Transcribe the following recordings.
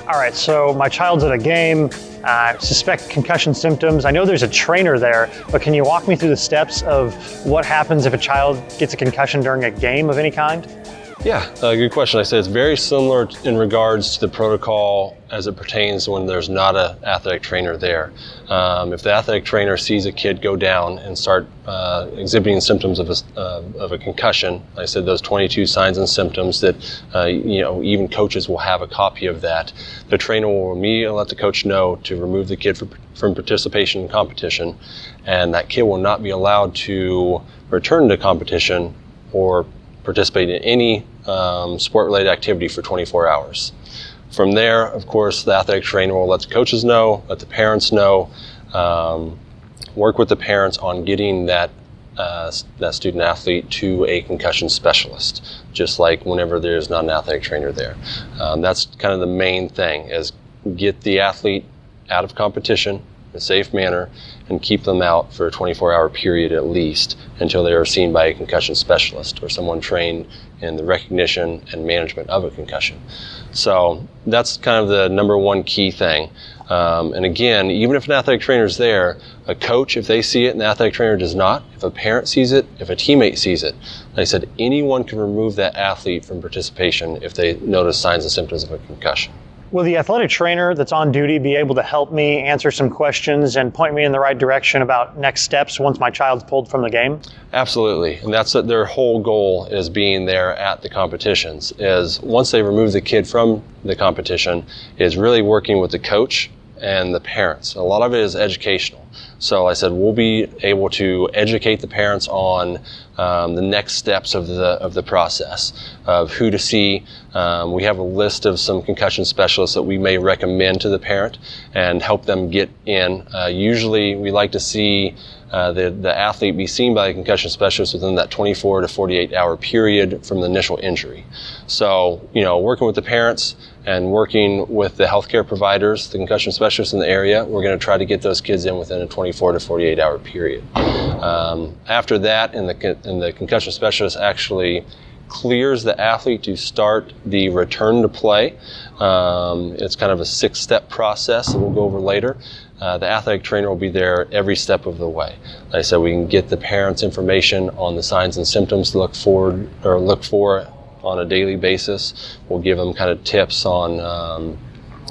All right, so my child's at a game, suspect concussion symptoms. I know there's a trainer there, but can you walk me through the steps of what happens if a child gets a concussion during a game of any kind? Yeah, good question. Like I said, it's very similar in regards to the protocol as it pertains to when there's not an athletic trainer there. If the athletic trainer sees a kid go down and start exhibiting symptoms of a concussion, like I said, those 22 signs and symptoms that even coaches will have a copy of that. The trainer will immediately let the coach know to remove the kid from participation in competition, and that kid will not be allowed to return to competition or participate in any sport-related activity for 24 hours. From there, of course, the athletic trainer will let the coaches know, let the parents know, work with the parents on getting that student athlete to a concussion specialist, just like whenever there's not an athletic trainer there. That's kind of the main thing, is get the athlete out of competition in a safe manner and keep them out for a 24-hour period at least until they are seen by a concussion specialist or someone trained in the recognition and management of a concussion. So that's kind of the number one key thing. And again, even if an athletic trainer is there, a coach, if they see it and the athletic trainer does not, if a parent sees it, if a teammate sees it, like I said, anyone can remove that athlete from participation if they notice signs and symptoms of a concussion. Will the athletic trainer that's on duty be able to help me answer some questions and point me in the right direction about next steps once my child's pulled from the game? Absolutely, and that's their whole goal, is being there at the competitions, is once they remove the kid from the competition, is really working with the coach and the parents. A lot of it is educational. So I said we'll be able to educate the parents on the next steps of the process, of who to see. We have a list of some concussion specialists that we may recommend to the parent and help them get in. Usually we like to see the athlete be seen by a concussion specialist within that 24 to 48 hour period from the initial injury. So, working with the parents and working with the healthcare providers, the concussion specialists in the area, we're going to try to get those kids in within a 24 to 48 hour period. After that, and the concussion specialist actually clears the athlete to start the return to play. It's kind of a 6-step process that we'll go over later. The athletic trainer will be there every step of the way. Like I said, we can get the parents information on the signs and symptoms to look for on a daily basis. We'll give them kind of tips on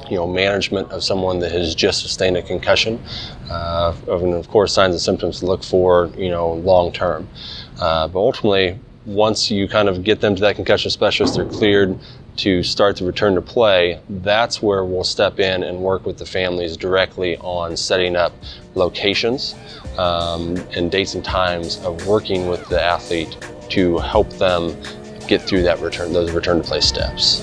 management of someone that has just sustained a concussion, and of course signs and symptoms to look for long term. But ultimately, once you kind of get them to that concussion specialist, they're cleared to start the return to play. That's where we'll step in and work with the families directly on setting up locations and dates and times of working with the athlete to help them get through those return to play steps.